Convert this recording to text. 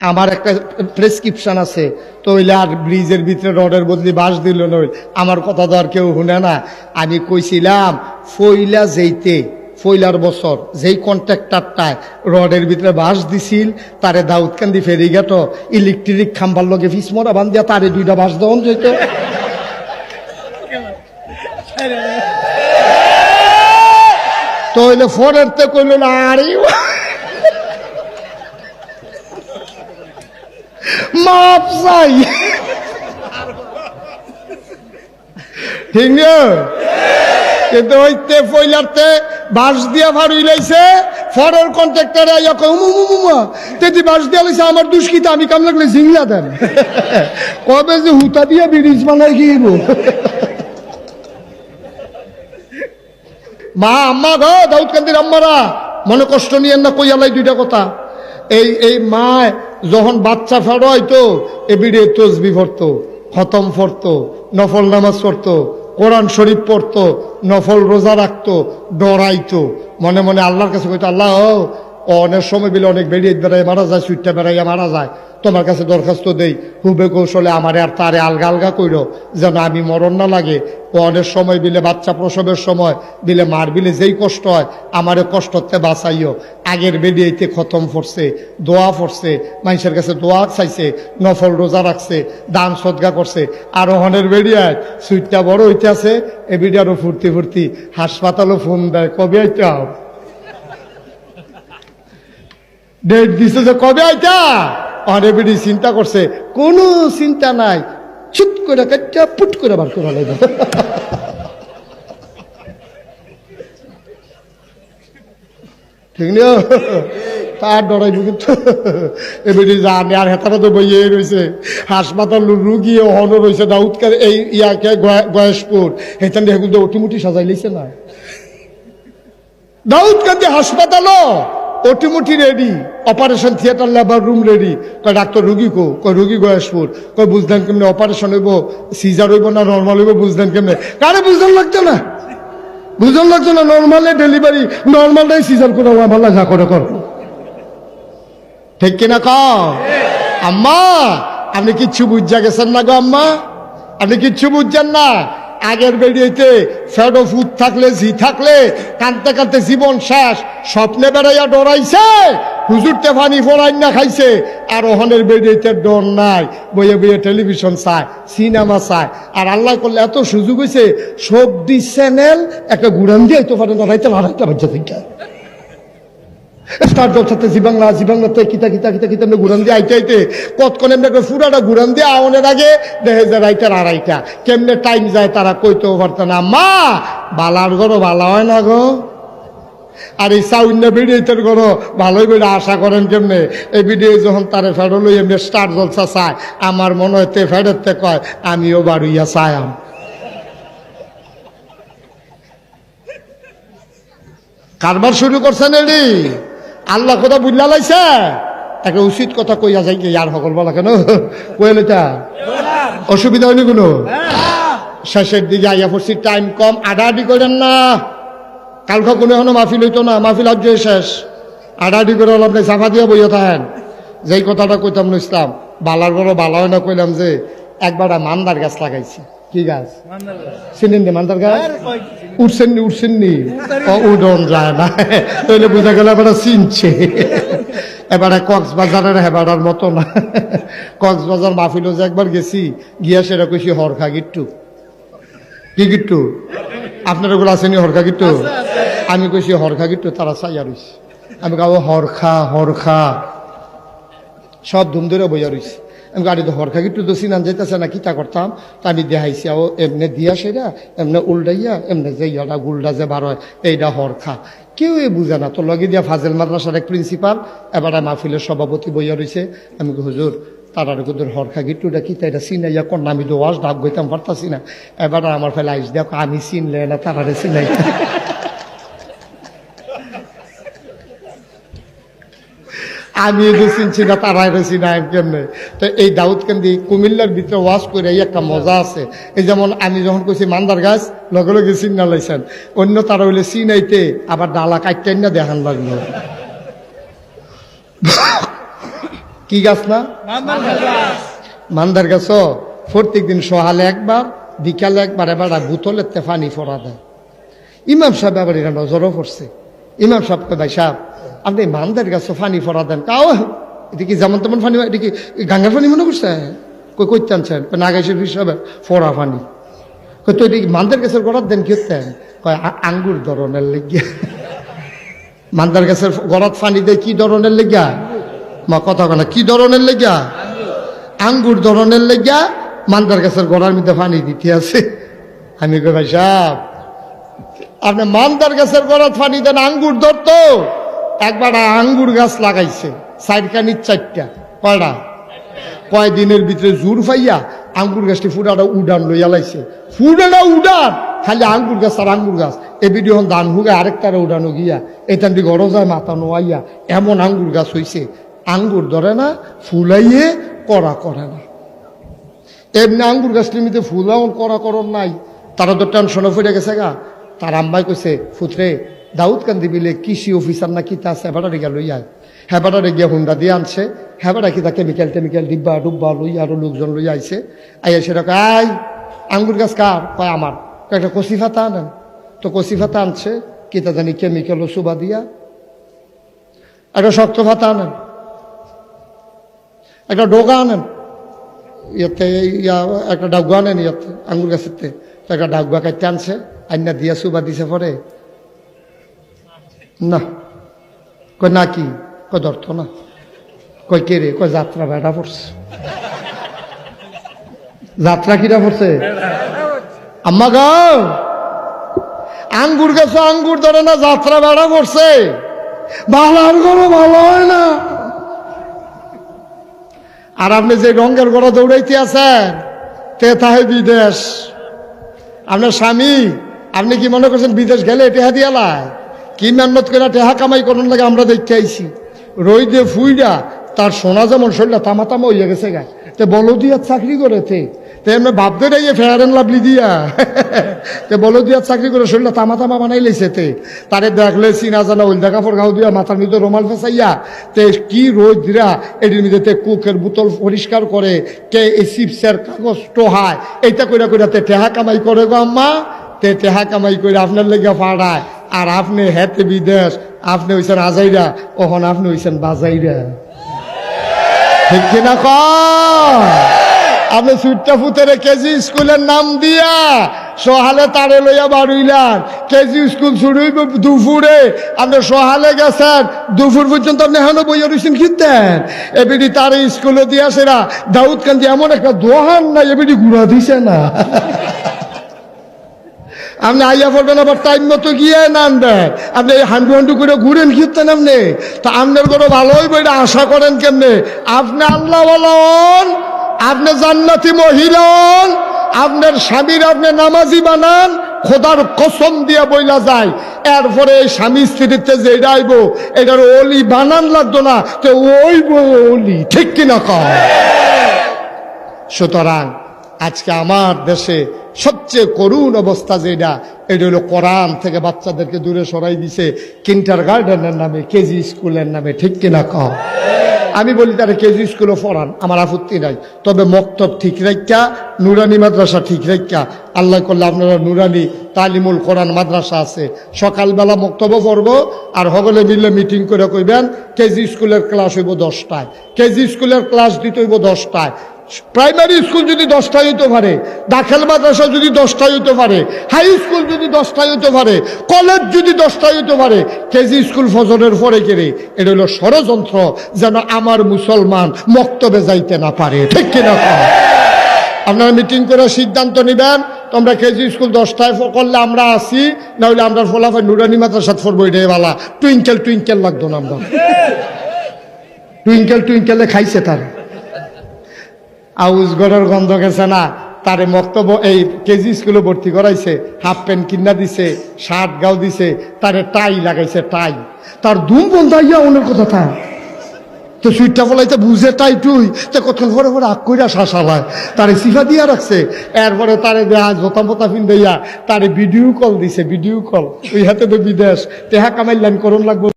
আমার একটা প্রেসক্রিপশন আছে, তো ওইলে আর ব্রিজের ভিতরে রডের বদলি বাঁশ দিল নই। আমার কথা তো আর কেউ শুনে না। আমি কইছিলাম ফইলার বছর যেই কন্ট্রাক্টরটায় রডের ভিতরে বাঁশ দিছিল তারে দাউদকান্দি ফেরিঘাট ইলেকট্রিক খাম্বার লগে ফিসমরা বান্ধিয়া তারে 2টা বাঁশ দেওয়া যেত। তো হইলে ফরের তে কইল না, আরে মাপ চাই, ঠিক না? কিন্তু ওইতে ফইলারতে বাঁশ দিয়া ফাড়ুই লাইছে, ফরের কন্ট্রাক্টরে আইয়া কয় উমুমুমা তেদি বাঁশ দিয়া লাইছে, আমার দুষ্কিতা আমি কাম লাগলে জিংলা দেন। কবে যে হুতা দিয়া ব্রিজ বানাই গিয়েব। মা আম্মা গো, দাউদকান্দির আম্মারা মনে কষ্ট নিয়েন না, কইয়ালাই 2টা কথা। এই মা যখন বাচ্চা ফেরো হইতো এবিডে তসবি পড়তো, খতম পড়তো, নফল নামাজ পড়তো, কোরআন শরীফ পড়তো, নফল রোজা রাখতো, ডরাইতো, মনে মনে আল্লাহর কাছে কইতো, আল্লাহ অনেক সময় বিলে অনেক বেরিয়ে বেড়াই মারা যায়, সুইটটা বেড়াইয়া মারা যায়, তোমার কাছে দরখাস্ত দেই হুবে কৌশলে আমারে আর তারে আলগা আলগা কইরো, যেন আমি মরণ না লাগে। ও অনেক সময় বিলে বাচ্চা প্রসবের সময় বিলে মার বিলে যেই কষ্ট হয় আমারে কষ্টতে বাঁচাইও। আগের বেরিয়েতে খতম পড়ছে, দোয়া পড়ছে, মানুষের কাছে দোয়া চাইছে, নফল রোজা রাখছে, দান সদগা করছে। আর ওহনের বেরিয়ায় সুইটটা বড় হইতে আছে, এ বিডিয়ারও ফুর্তি ফুর্তি হাসপাতালও ফোন দেয়, কবে আইতে হও, ডেট দিছে যে কবে আইতা। অনেক বেডি চিন্তা করছে, কোনো চিন্তা নাই, ছুট করে কাটটা পুট করে বার করে লাগবে। ঠিক না? তার ডরাইব কিন্তু এবারে জানে। আর হেতারা তো বইয়ে রয়েছে হাসপাতাল, রুগী হন রয়েছে দাউদকার এই ইয়াকে গয়েশপুর, হেতান হেগুলো ওটিমুটি সাজাই লিছে না। দাউদকান্দি হাসপাতালও ওটিমুটি ready, operation theatre, labour room ready. কয় ডাক্তার রুগী কয় রুগী গয়েশপুর। কয় বুঝলেন কেমনে অপারেশন হইব, সিজার হইব না নর্মাল হইব, বুঝলেন কেমনে? কারে বুঝলেন লাগছে না, বুঝলেন লাগছে না। নর্মালে ডেলিভারি, নর্মালটাই সিজার করে ভালো যা করে কর, ঠিক কিনা? আম্মা আপনি কিচ্ছু বুঝা গেছেন না গো, আম্মা আপনি কিচ্ছু বুঝছেন না। আগের বেরিয়েতে ফেডো ফুড থাকলে জি থাকলে কানতে কানতে জীবন শেষ, স্বপ্নে বেড়াইয়া ডরাইছে, হুজুরতে পানি ফোড়াই না খাইছে। আর ওহনের বেরিয়েতে ডর নাই, বইয়ে বইয়ে টেলিভিশন চায়, সিনেমা চায়। আর আল্লাহ করলে এত সুযোগ হয়েছে, 24 চ্যানেল একটা গুড়ান দিয়ে তো পারে না, রাইতে আড়াইটা বাচ্চা থেকে স্টার জলসাতে জিবাংলাতে কিতা কিতা কিতা কিতা ঘুরান দিয়ে আইতে আইতে কতক্ষণ এমনি পুরাটা ঘুরান দিয়ে আওনের আগে দেখে যে রাইটার 2:30 কেমনে টাইম যায় তারা কইতেও পারত না। মা বালার ঘরও ভালো হয় না গো, আর এই সাউন্ড ভিডিওটার ঘরও ভালোই বেড়ে আশা করেন কেমনে? এই ভিডিও যখন তারে ফেরো লই এমনি স্টার জলসা চায়, আমার মনে হয় তে ফেরতে কয় আমিও বাড়ুইয়া চায়াম। কারবার শুরু করছেন এডি, আল্লাহ কথা বুঝলা লাইছে। একটা উচিত কথা কইয়া যাই আর সকল বলা কেন কইলেটা অসুবিধা হয়নি কোনো? শেষের দিকে আইয়া পড়ছি, টাইম কম, আডাআডি করেন না। কালকে কোনো এখনো মাহফিল হইতো না, মাহফিল আজ শেষ, আডাআডি করে আপনি চাফা দিয়ে বইয়া থাকেন। যেই কথাটা কইতাম ইসলাম বালার বড় বালা হয় না, কইলাম যে একবার মান্দার গাছ লাগাইছি। কি গাছ চিনেন নি? মান্দার গাছ উঠছেননি উডন যায় না, তাইলে বোঝা গেল এবার চিনছে। এবারে কক্সবাজারের হেবাড়ার মতো না। কক্সবাজার মাহফিলও যে একবার গেছি, গিয়া সেটা কইছি হরখা গিট্টু। কি গিট্টু? আপনার ওগুলো আসেনি হরখা গিট্টু? আমি কইছি হরখা গিট্টু, তারা চাইয়া রইছে। আমি কাউ হরখা হরখা সব ধুম ধরে বইয়া রইছে। আমি গাড়িতে হরখা গিট্টু তো চিনান যাইতেছে না, কিতা করতাম তা আমি দেখাইছি। ও এমনি দিয়া সেরা এমনি উল্টাইয়া এমনি যে ইয়াটা গুলটা যে বার হয় এইটা হরখা। কেউ বুঝে না। তো লগে দিয়া ফাজেল মাদ্রাসার এক প্রিন্সিপাল, এবার মাহফিলের সভাপতি বইয়া রয়েছে। আমি হুজুর তারার কুদুর হরখা গিট্টুটা কি এটা চিনাইয়া কোন আমি তো ওয়াজ ডাক গইতাম পারতাছি না। এবার আমার ফেলে আইস দেখো আমি চিনলে না তারারে চিনাই। আমি এদের চিনছি না, তারাই চিনি না কেমনে। তো এই দাউদকান্দি কুমিল্লার ভিতরে ওয়াজ করে এই একটা মজা আছে। এই যেমন আমি যখন কইছি মান্দার গাছ, লগে লগে চিন্না লাইছেন, অন্য তারা হইলে চিনাইতে আবার ডালা কাটতেন না দেখান লাগলো। কি গাছ না? মান্দার গাছ। প্রত্যেক দিন সকালে একবার, বিকালে একবার, এবার বোতলের পানি ফোড়া দেয়। ইমাম সাহেব আবার এটা নজরও পড়ছে। ইমাম সাহেবকে, ভাই সাহেব আপনি মান্দার গাছে পানি ফোড়া দেন। কাও এটা কি যেমন তেমন পানি? এটা কি গাঙ্গার পানি মনে করছে? কই করতে আনছেন? নাগাইশের হিসাবে ফোড়া পানি। তো এটি মান্দার গাছের গড়ার দেন কি হতেন? কয় আঙ্গুর ধরনের লেগিয়া। মান্দার গাছের গড়াত পানি দেয় কি ধরনের লেগিয়া? মা কথা বলে কি ধরনের লেগিয়া? আঙ্গুর ধরনের লেগিয়া মান্দার গাছের গড়ার মধ্যে পানি দিতে আছে। আমি কই ভাই সাহেব আপনি মান্দার গাছের গড়াত পানি দেন, আঙ্গুর ধরতো। একবার আঙ্গুর গাছ লাগাইছে সাইডখানি 4টা, কয়টা? কয়দিনের ভিতরে জোর পাইয়া আঙ্গুর গাছটি ফুটাটা উডান লইয়া লাইছে। ফুটাটা উডান, খালি আঙ্গুর গাছ আর আঙ্গুর গাছ। এ ভিডিও ধান হুগে আরেকটারে উডানো গিয়া এটান দিকে গড় যায় মাথা নোয়াইয়া এমন আঙ্গুর গাছ হইছে। আঙ্গুর ধরে না, ফুলাইয়ে করা করে না। এমনি আঙ্গুর গাছটির মধ্যে ফুলাও করা করন নাই। তারা তো টেনশনে ফুটে গেছে গা। তার আম্মাই কইছে, ফুতরে দাউদ কান্দি বিলে কৃষি অফিসার না কিতা আছে, হেবাটা রেগা লইয়া। হেবাটা রেগিয়া হুন্ডা দিয়ে আনছে। হেবাটা কিতা কেমিক্যাল টেমিক্যাল ডিব্বা ডুব্বা লইয়া আরো লোকজন লইয়া আইছে। আইয়া সেটা আই আঙ্গুর গাছ কার? কয় আমার। একটা কচি ফাতা আনেন। তো কচি ফাতা আনছে, কিতা জানি কেমিক্যাল ও সুবা দিয়া। একটা শক্ত ফাতা আনেন, একটা ডোগা আনেন, ইয়াতে একটা ডাগুয়া আনেন ইয়াতে আঙ্গুর গাছের। তো একটা ডাগুয়া কাটতে আনছে, আইনা দিয়া সুবা দিছে। পরে না কয় না কি? কয় ধরত না। কয় কে রে? কয় যাত্রা বেড়া পড়ছে। যাত্রা কিরা পড়ছে? আম্মা গাও আঙ্গুর গাছ আঙ্গুর ধরে না, যাত্রা বেড়া পড়ছে। ভালার গরো ভালো হয় না। আর আপনি যে রঙের গড়া দৌড়াইতে আছেন তে তাহে বিদেশ। আপনার স্বামী, আপনি কি মনে করছেন বিদেশ গেলে টেহা দিয়ালায়? কি মেহনত করে টেহা কামাই করুন লাগে আমরা দেখতে আইছি। রইদে ফুইডা তার সোনা যেমন শরীরটা তামা তামা হইয়া গেছে গা। তে বলো দিয়া চাকরি করেতে এমনি ভাবতে রাইয়ে ফেয়ার এন্ড লাভলি দিয়া তে বলো দিয়া চাকরি করে শরীরটা তামা তামা বানাই লেছে। তারে দেখলে চিনা জানা ওই দেখা ফর গাও দিয়া মাথার মধ্যে রোমাল ফেসাইয়া তে কি রোজ দিরা এটির মধ্যে তে কুকের বোতল পরিষ্কার করে, কে এই চিপসের কাগজ টোহায়, এইটা কইরা কইরা তে টেহা কামাই করে গো আম্মা। তে টেহা কামাই করে আপনার লেগে পাড়ায়। আর আপনি হেতে বিদেশ, আপনি হইছেন আজাইরা, ওখানে আপনি হইছেন বাজাইরা। ঠিক কিনা কয়? আপনি সুট্টা ফুতেরে কেজি স্কুলের নাম দিয়া সহালে তারে লইয়া বাড়ইলাম। কেজি স্কুল শুরু হইব দুপুরে, আপনি সহালে গেছেন, দুপুর পর্যন্ত আপনি এখনো বইয়া রয়েছেন কিনতেন। এবিডি তারে স্কুলে দিয়া সেরা দাউদ কান্দি এমন একটা দোহান না, এবিডি ঘুরা দিছে না। আপনি আইয়া পড়বেন আবার টাইম মতো গিয়ে নান দেয়। আপনি হান্ডু হান্ডু করে ঘুরেন কিনতেন আপনি। তা আপনার কোনো ভালো হইব এটা আশা করেন কেমনে? আপনি আল্লাহ বলন, আপনি জান্নাতি মহিলা হন, আপনার স্বামীর আপনি নামাজি বানান, খোদার কসম দিয়া বইলা যায়। এরপরে এই স্বামী স্ত্রীতে যে আইব এটার অলি বানান লাগতো না, তো ওইব অলি। ঠিক কিনা কয়? সুতরাং আজকে আমার দেশে সবচেয়ে করুণ অবস্থা যেটা, এটা হলো কোরআন থেকে বাচ্চাদেরকে দূরে সরাই দিছে কিন্ডার গার্ডেনের নামে, কেজি স্কুলের নামে। ঠিক কিনা কও? আমি বলি তারা কেজি স্কুলে পড়ান, আমার আপত্তি নাই। তবে মক্তব ঠিক রাখা, নুরানি মাদ্রাসা ঠিক রাখা। আল্লাহ করলে আপনারা নুরানি তালিমুল কোরআন মাদ্রাসা আছে, সকালবেলা মক্তবও পড়বো, আর সকলে মিলে মিটিং করে কইবেন কেজি স্কুলের ক্লাস হইব 10টায়, কেজি স্কুলের ক্লাস দিতে হইব 10টায়। প্রাইমারি স্কুল যদি 10টায় হইতে পারে, দাখিল মাদ্রাসা যদি 10টায় হইতে পারে, হাই স্কুল যদি 10টায় হইতে পারে, কলেজ যদি 10টায় হইতে পারে, কেজি স্কুল ফজরের পরে কেড়ে। এটা হলো ষড়যন্ত্র যেন আমার মুসলমান মক্তবে যাইতে না পারে। ঠিক কিনা? আপনারা মিটিং করে সিদ্ধান্ত নিবেন, তোমরা কেজি স্কুল 10টায় করলে আমরা আসি, না হলে আমরা ফলাফল নুরানি মাদ্রাসা পড়বো। এটাই বালা টুইঙ্কেল টুইঙ্কেল লাগতো না। আমরা টুইঙ্কেল টুইঙ্কেলে খাইছে তার আউস গড়ের গন্ধ গেছে না, তারে মক্তব্য এই কেজি স্কুলে ভর্তি করাইছে, হাফ প্যান্ট কিনা দিছে, শার্ট গাও দিছে, তারে টাই লাগাইছে, টাই। তার দুম বন্ধ আইয়া অনেক কথা থা তো সুইটটা ফলাইতে বুঝে টাই টুই তো কতক্ষণ পরে পরে আগ কইরা শাসালায়, তারে সিফা দিয়া রাখছে। এরপরে তারে জোতা মোতা ফিন্দাইয়া তারে ভিডিও কল দিছে, ভিডিও কল। ওই হাতে তো বিদেশ টেহা কামাইলাম করুন লাগবো।